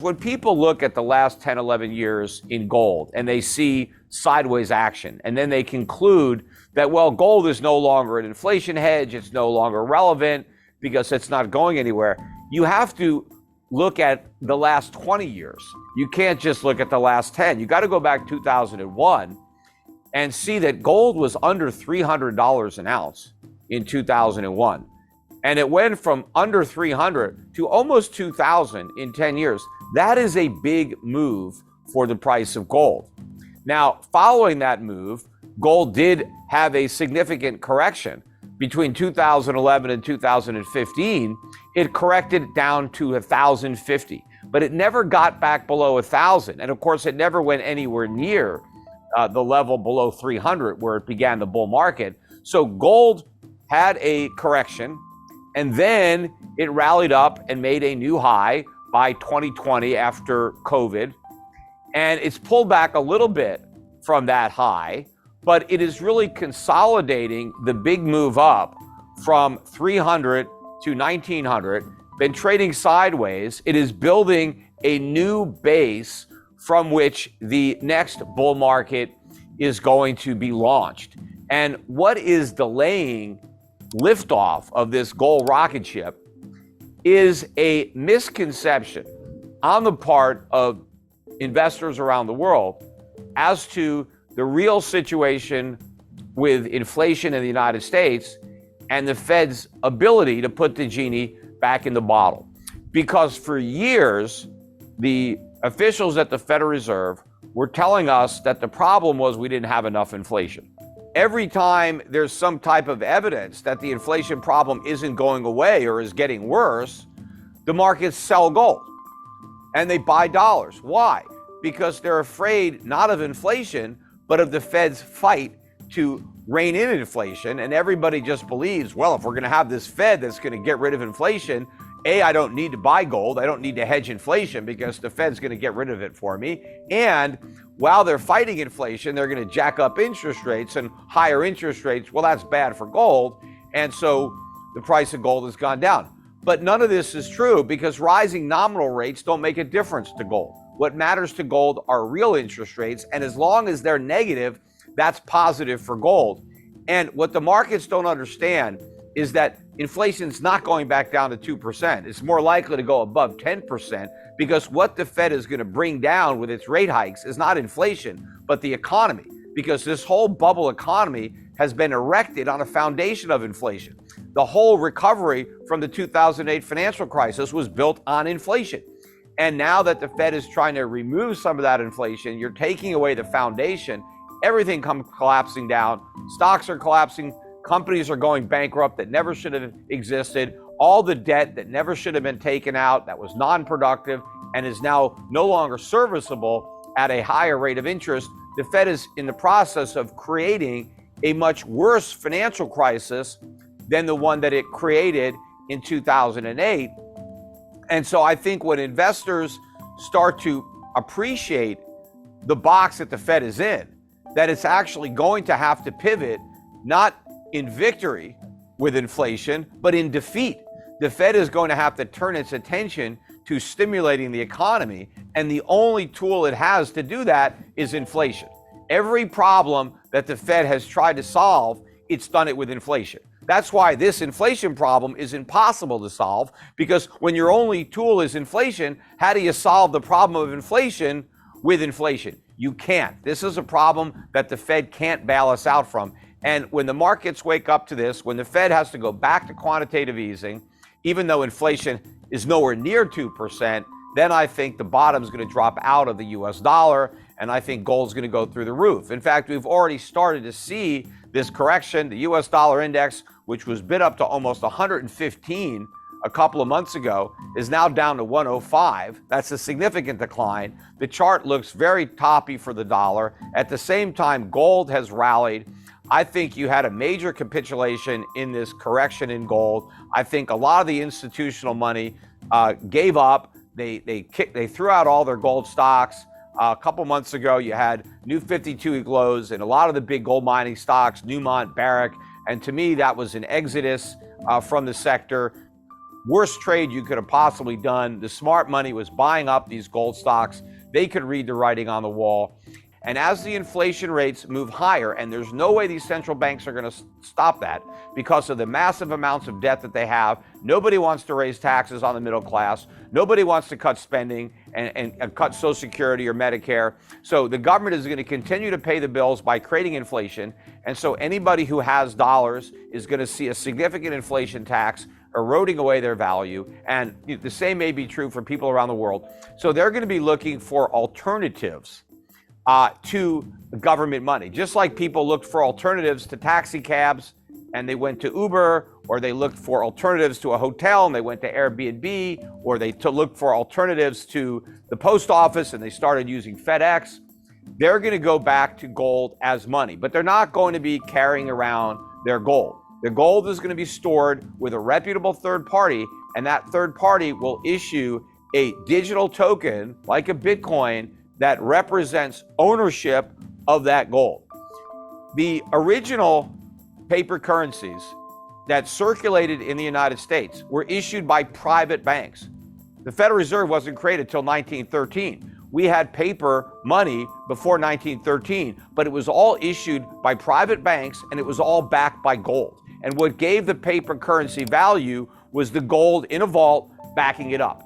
When people look at the last 10, 11 years in gold and they see sideways action, and then they conclude that, well, gold is no longer an inflation hedge, it's no longer relevant because it's not going anywhere, you have to look at the last 20 years. You can't just look at the last 10. You got to go back 2001 and see that gold was under $300 an ounce in 2001. And it went from under 300 to almost 2,000 in 10 years. That is a big move for the price of gold. Now, following that move, gold did have a significant correction. Between 2011 and 2015, it corrected down to 1,050, but it never got back below 1,000. And of course, it never went anywhere near the level below 300 where it began the bull market. So gold had a correction, and then it rallied up and made a new high by 2020 after COVID. And it's pulled back a little bit from that high, but it is really consolidating the big move up from 300 to 1900, been trading sideways. It is building a new base from which the next bull market is going to be launched. And what is delaying liftoff of this gold rocket ship is a misconception on the part of investors around the world as to the real situation with inflation in the United States and the Fed's ability to put the genie back in the bottle. Because for years, the officials at the Federal Reserve were telling us that the problem was we didn't have enough inflation. Every time there's some type of evidence that the inflation problem isn't going away or is getting worse, the markets sell gold and they buy dollars. Why? Because they're afraid not of inflation, but of the Fed's fight to rein in inflation. And everybody just believes, well, if we're going to have this Fed that's going to get rid of inflation, I don't need to buy gold. I don't need to hedge inflation because the Fed's going to get rid of it for me. And while they're fighting inflation, they're going to jack up interest rates, and higher interest rates, well, that's bad for gold. And so the price of gold has gone down. But none of this is true because rising nominal rates don't make a difference to gold. What matters to gold are real interest rates. And as long as they're negative, that's positive for gold. And what the markets don't understand is that inflation's not going back down to 2%. It's more likely to go above 10% because what the Fed is going to bring down with its rate hikes is not inflation, but the economy, because this whole bubble economy has been erected on a foundation of inflation. The whole recovery from the 2008 financial crisis was built on inflation. And now that the Fed is trying to remove some of that inflation, you're taking away the foundation, everything comes collapsing down. Stocks are collapsing. Companies are going bankrupt that never should have existed. All the debt that never should have been taken out, that was non-productive and is now no longer serviceable at a higher rate of interest. The Fed is in the process of creating a much worse financial crisis than the one that it created in 2008. And so I think when investors start to appreciate the box that the Fed is in, that it's actually going to have to pivot, not in victory with inflation, but in defeat. The Fed is going to have to turn its attention to stimulating the economy, and the only tool it has to do that is inflation. Every problem that the Fed has tried to solve, it's done it with inflation. That's why this inflation problem is impossible to solve, because when your only tool is inflation, how do you solve the problem of inflation with inflation? You can't. This is a problem that the Fed can't bail us out from. And when the markets wake up to this, when the Fed has to go back to quantitative easing, even though inflation is nowhere near 2%, then I think the bottom is going to drop out of the US dollar, and I think gold's going to go through the roof. In fact, we've already started to see this correction. The US dollar index, which was bid up to almost 115 a couple of months ago, is now down to 105. That's a significant decline. The chart looks very toppy for the dollar. At the same time, gold has rallied. I think you had a major capitulation in this correction in gold. I think a lot of the institutional money gave up. They threw out all their gold stocks. A couple months ago, you had new 52-week lows in a lot of the big gold mining stocks, Newmont, Barrick, and to me, that was an exodus from the sector. worst trade you could have possibly done. The smart money was buying up these gold stocks. They could read the writing on the wall. And as the inflation rates move higher, and there's no way these central banks are going to stop that because of the massive amounts of debt that they have. Nobody wants to raise taxes on the middle class. Nobody wants to cut spending and cut Social Security or Medicare. So the government is going to continue to pay the bills by creating inflation. And so anybody who has dollars is going to see a significant inflation tax eroding away their value. And the same may be true for people around the world. So they're going to be looking for alternatives to government money. Just like people looked for alternatives to taxi cabs and they went to Uber, or they looked for alternatives to a hotel and they went to Airbnb, or they looked for alternatives to the post office and they started using FedEx. They're going to go back to gold as money, but they're not going to be carrying around their gold. Their gold is going to be stored with a reputable third party, and that third party will issue a digital token like a Bitcoin that represents ownership of that gold. The original paper currencies that circulated in the United States were issued by private banks. The Federal Reserve wasn't created until 1913. We had paper money before 1913, but it was all issued by private banks and it was all backed by gold. And what gave the paper currency value was the gold in a vault backing it up.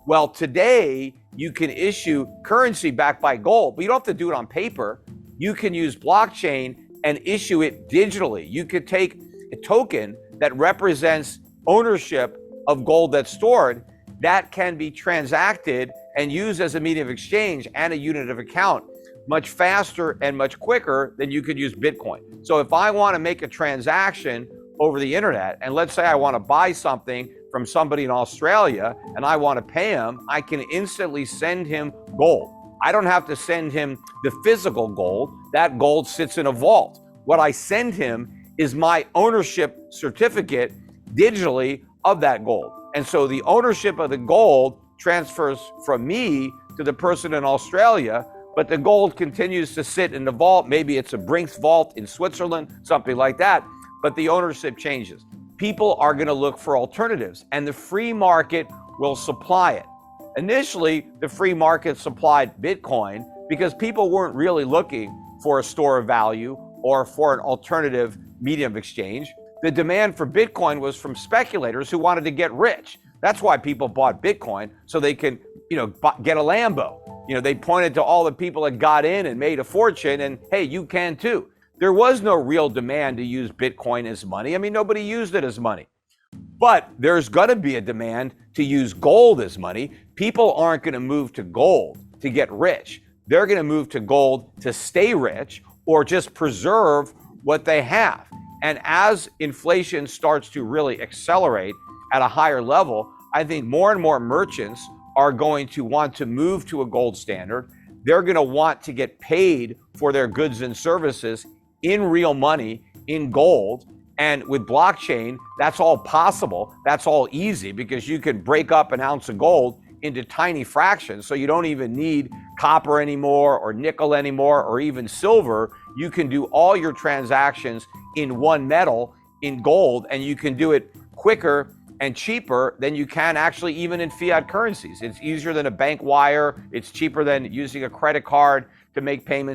Well, today, you can issue currency backed by gold, but you don't have to do it on paper. You can use blockchain and issue it digitally. You could take a token that represents ownership of gold that's stored that can be transacted and used as a medium of exchange and a unit of account much faster and much quicker than you could use Bitcoin. So if I want to make a transaction over the internet, and let's say I want to buy something from somebody in Australia and I want to pay him, I can instantly send him gold. I don't have to send him the physical gold. That gold sits in a vault. What I send him is my ownership certificate digitally of that gold. And so the ownership of the gold transfers from me to the person in Australia, but the gold continues to sit in the vault. Maybe it's a Brinks vault in Switzerland, something like that, but the ownership changes. People are going to look for alternatives, and the free market will supply it. Initially, the free market supplied Bitcoin because people weren't really looking for a store of value or for an alternative medium of exchange. The demand for Bitcoin was from speculators who wanted to get rich. That's why people bought Bitcoin, so they can, get a Lambo. They pointed to all the people that got in and made a fortune, and hey, you can too. There was no real demand to use Bitcoin as money. I mean, nobody used it as money. But there's going to be a demand to use gold as money. People aren't going to move to gold to get rich. They're going to move to gold to stay rich or just preserve what they have. And as inflation starts to really accelerate at a higher level, I think more and more merchants are going to want to move to a gold standard. They're going to want to get paid for their goods and services in real money, in gold. And with blockchain, that's all possible. That's all easy because you can break up an ounce of gold into tiny fractions. So you don't even need copper anymore or nickel anymore or even silver. You can do all your transactions in one metal, in gold, and you can do it quicker and cheaper than you can actually even in fiat currencies. It's easier than a bank wire. It's cheaper than using a credit card to make payments.